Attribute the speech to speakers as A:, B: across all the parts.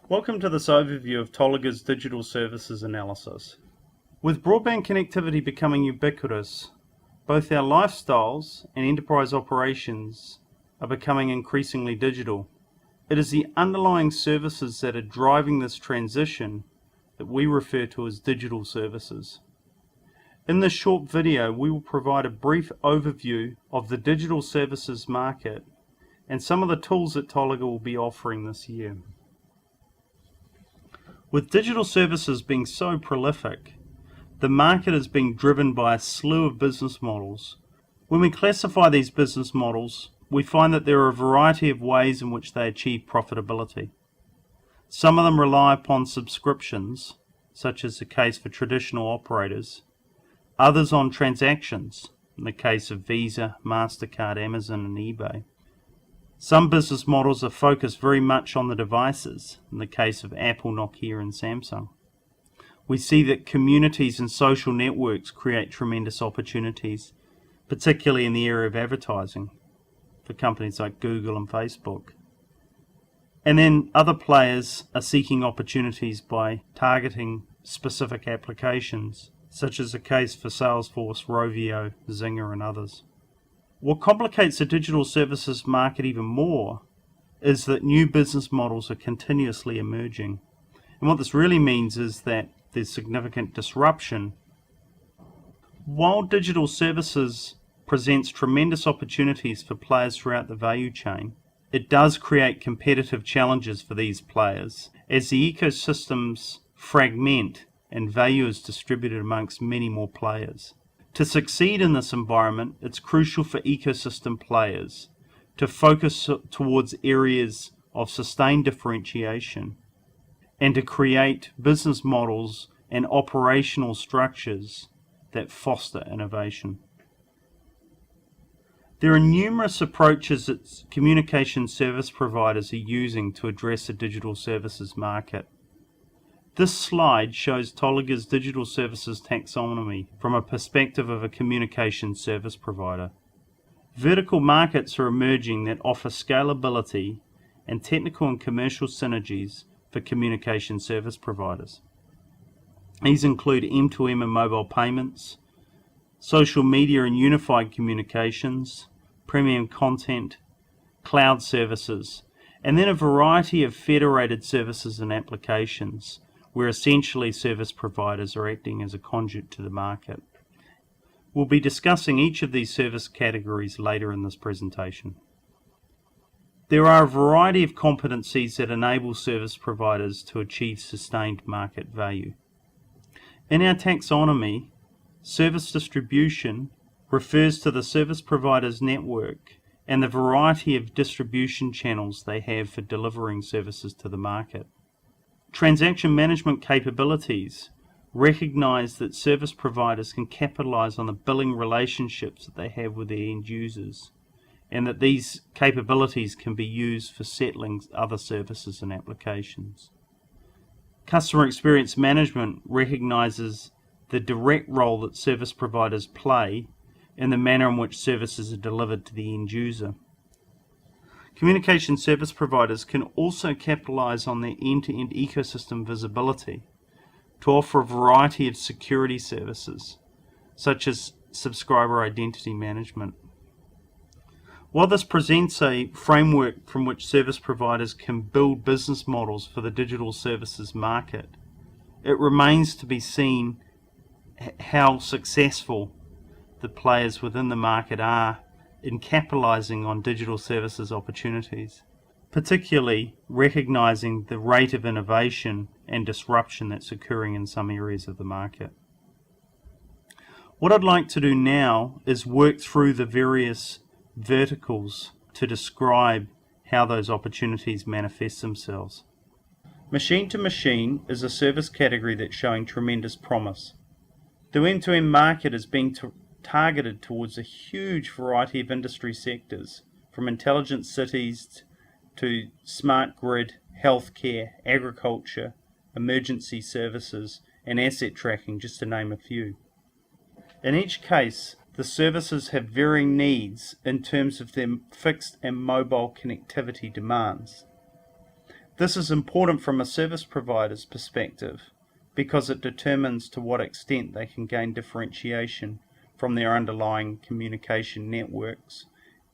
A: Welcome to this overview of Tolaga's digital services analysis. With broadband connectivity becoming ubiquitous, both our lifestyles and enterprise operations are becoming increasingly digital. It is the underlying services that are driving this transition that we refer to as digital services. In this short video, we will provide a brief overview of the digital services market and some of the tools that Tolaga will be offering this year. With digital services being so prolific, the market is being driven by a slew of business models. When we classify these business models, we find that there are a variety of ways in which they achieve profitability. Some of them rely upon subscriptions, such as the case for traditional operators, others on transactions, in the case of Visa, MasterCard, Amazon, and eBay. Some business models are focused very much on the devices, in the case of Apple, Nokia, and Samsung. We see that communities and social networks create tremendous opportunities, particularly in the area of advertising, for companies like Google and Facebook. And then other players are seeking opportunities by targeting specific applications, such as the case for Salesforce, Rovio, Zinger, and others. What complicates the digital services market even more is that new business models are continuously emerging. And what this really means is that there's significant disruption. While digital services presents tremendous opportunities for players throughout the value chain, it does create competitive challenges for these players as the ecosystems fragment and value is distributed amongst many more players. To succeed in this environment, it's crucial for ecosystem players to focus towards areas of sustained differentiation and to create business models and operational structures that foster innovation. There are numerous approaches that communication service providers are using to address the digital services market. This slide shows Tolaga's digital services taxonomy from a perspective of a communication service provider. Vertical markets are emerging that offer scalability and technical and commercial synergies for communication service providers. These include M2M and mobile payments, social media and unified communications, premium content, cloud services, and then a variety of federated services and applications, where essentially service providers are acting as a conduit to the market. We'll be discussing each of these service categories later in this presentation. There are a variety of competencies that enable service providers to achieve sustained market value. In our taxonomy, service distribution refers to the service provider's network and the variety of distribution channels they have for delivering services to the market. Transaction management capabilities recognize that service providers can capitalize on the billing relationships that they have with their end users, and that these capabilities can be used for settling other services and applications. Customer experience management recognizes the direct role that service providers play in the manner in which services are delivered to the end user. Communication service providers can also capitalize on their end-to-end ecosystem visibility to offer a variety of security services, such as subscriber identity management. While this presents a framework from which service providers can build business models for the digital services market, it remains to be seen how successful the players within the market are in capitalizing on digital services opportunities, particularly recognizing the rate of innovation and disruption that's occurring in some areas of the market. What I'd like to do now is work through the various verticals to describe how those opportunities manifest themselves. Machine to machine is a service category that's showing tremendous promise. The end-to-end market is being targeted towards a huge variety of industry sectors, from intelligent cities to smart grid, healthcare, agriculture, emergency services, and asset tracking, just to name a few. In each case, the services have varying needs in terms of their fixed and mobile connectivity demands. This is important from a service provider's perspective because it determines to what extent they can gain differentiation from their underlying communication networks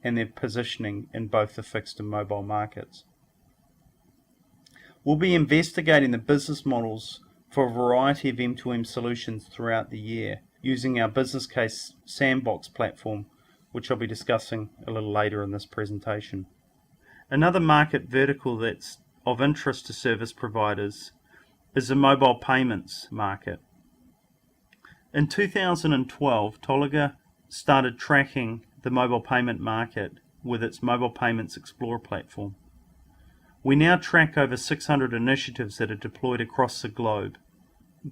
A: and their positioning in both the fixed and mobile markets. We'll be investigating the business models for a variety of M2M solutions throughout the year using our business case sandbox platform, which I'll be discussing a little later in this presentation. Another market vertical that's of interest to service providers is the mobile payments market. In 2012, Tolaga started tracking the mobile payment market with its Mobile Payments Explorer platform. We now track over 600 initiatives that are deployed across the globe.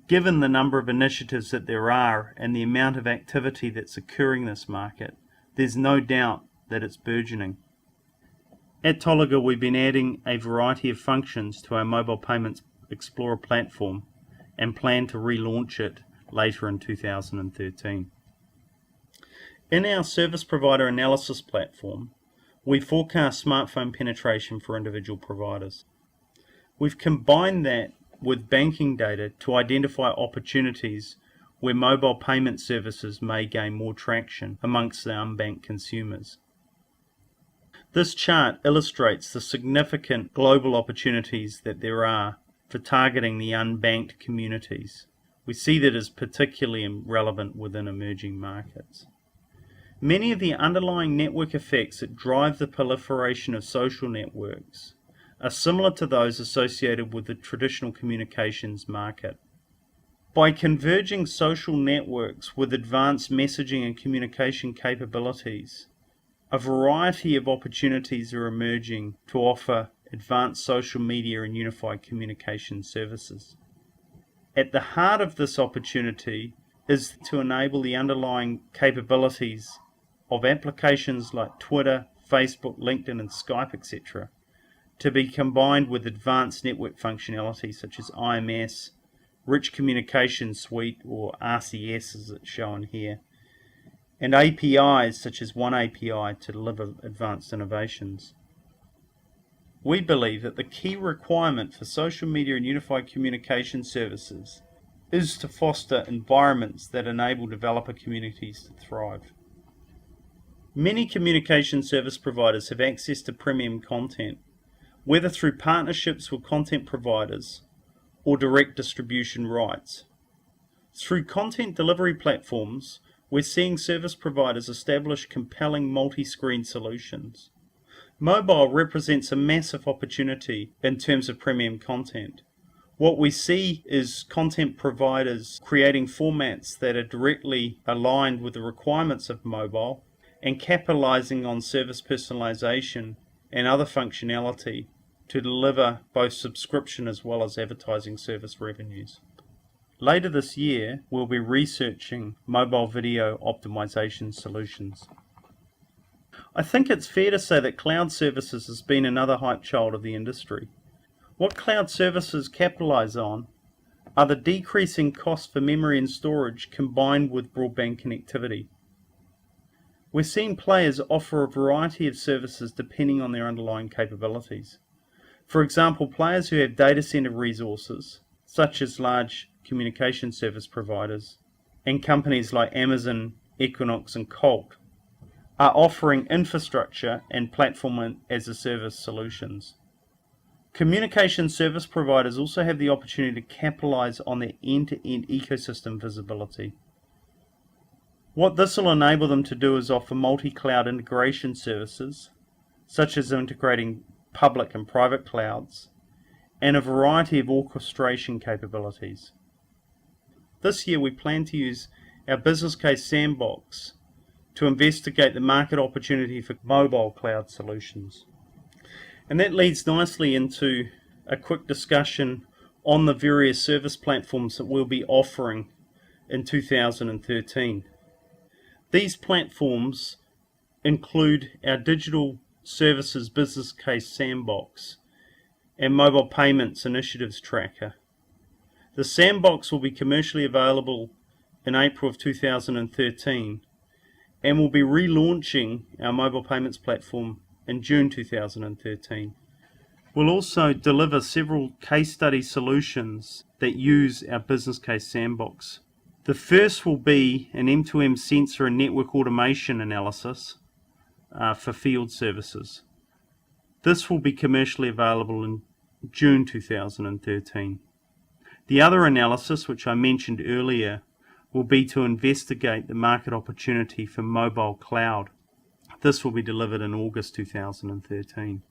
A: Given the number of initiatives that there are and the amount of activity that's occurring in this market, there's no doubt that it's burgeoning. At Tolaga, we've been adding a variety of functions to our Mobile Payments Explorer platform and plan to relaunch it later in 2013. In our service provider analysis platform, we forecast smartphone penetration for individual providers. We've combined that with banking data to identify opportunities where mobile payment services may gain more traction amongst the unbanked consumers. This chart illustrates the significant global opportunities that there are for targeting the unbanked communities. We see that as particularly relevant within emerging markets. Many of the underlying network effects that drive the proliferation of social networks are similar to those associated with the traditional communications market. By converging social networks with advanced messaging and communication capabilities, a variety of opportunities are emerging to offer advanced social media and unified communication services. At the heart of this opportunity is to enable the underlying capabilities of applications like Twitter, Facebook, LinkedIn, and Skype, etc., to be combined with advanced network functionality such as IMS, Rich Communication Suite, or RCS as it's shown here, and APIs such as One API to deliver advanced innovations. We believe that the key requirement for social media and unified communication services is to foster environments that enable developer communities to thrive. Many communication service providers have access to premium content, whether through partnerships with content providers or direct distribution rights. Through content delivery platforms, we're seeing service providers establish compelling multi-screen solutions. Mobile represents a massive opportunity in terms of premium content. What we see is content providers creating formats that are directly aligned with the requirements of mobile and capitalizing on service personalization and other functionality to deliver both subscription as well as advertising service revenues. Later this year, we'll be researching mobile video optimization solutions. I think it's fair to say that cloud services has been another hype child of the industry. What cloud services capitalize on are the decreasing cost for memory and storage combined with broadband connectivity. We're seeing players offer a variety of services depending on their underlying capabilities. For example, players who have data center resources, such as large communication service providers, and companies like Amazon, Equinox, and Colt, are offering infrastructure and platform as a service solutions. Communication service providers also have the opportunity to capitalize on their end-to-end ecosystem visibility. What this will enable them to do is offer multi-cloud integration services, such as integrating public and private clouds, and a variety of orchestration capabilities. This year we plan to use our business case sandbox to investigate the market opportunity for mobile cloud solutions. And that leads nicely into a quick discussion on the various service platforms that we'll be offering in 2013. These platforms include our digital services business case sandbox and mobile payments initiatives tracker. The sandbox will be commercially available in April of 2013 and will be relaunching our mobile payments platform in June 2013. We'll also deliver several case study solutions that use our business case sandbox. The first will be an M2M sensor and network automation analysis for field services. This will be commercially available in June 2013. The other analysis, which I mentioned earlier, will be to investigate the market opportunity for mobile cloud. This will be delivered in August 2013.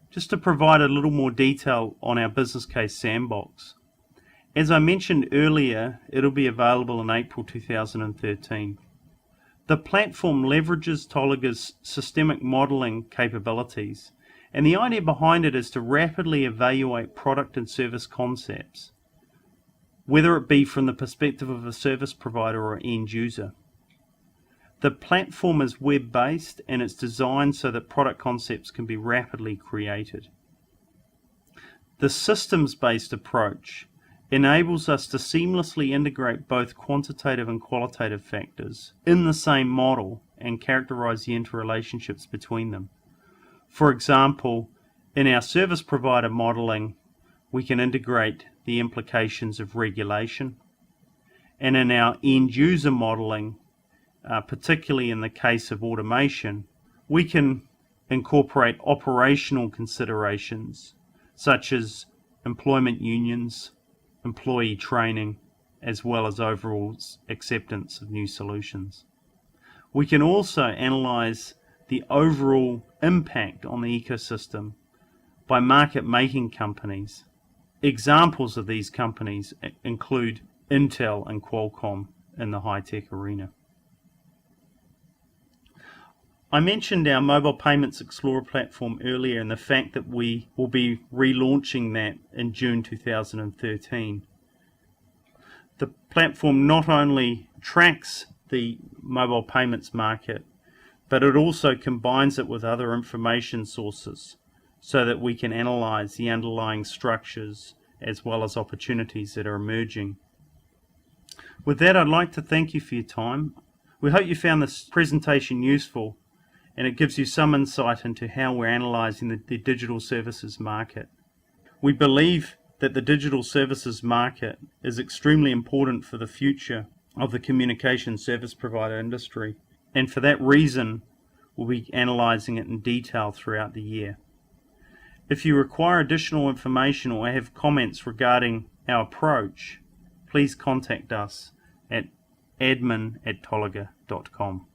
A: Just to provide a little more detail on our business case sandbox. As I mentioned earlier, it'll be available in April 2013. The platform leverages Tolaga's systemic modeling capabilities, and the idea behind it is to rapidly evaluate product and service concepts, whether it be from the perspective of a service provider or end user. The platform is web-based and it's designed so that product concepts can be rapidly created. The systems-based approach enables us to seamlessly integrate both quantitative and qualitative factors in the same model and characterize the interrelationships between them. For example, in our service provider modeling, we can integrate the implications of regulation, and in our end user modeling, particularly in the case of automation, we can incorporate operational considerations such as employment unions, employee training, as well as overall acceptance of new solutions. We can also analyze the overall impact on the ecosystem by market-making companies. Examples of these companies include Intel and Qualcomm in the high-tech arena. I mentioned our Mobile Payments Explorer platform earlier and the fact that we will be relaunching that in June 2013. The platform not only tracks the mobile payments market, but it also combines it with other information sources so that we can analyze the underlying structures as well as opportunities that are emerging. With that, I'd like to thank you for your time. We hope you found this presentation useful, and it gives you some insight into how we're analysing the digital services market. We believe that the digital services market is extremely important for the future of the communication service provider industry, and for that reason we'll be analysing it in detail throughout the year. If you require additional information or have comments regarding our approach, please contact us at admin@tolaga.com.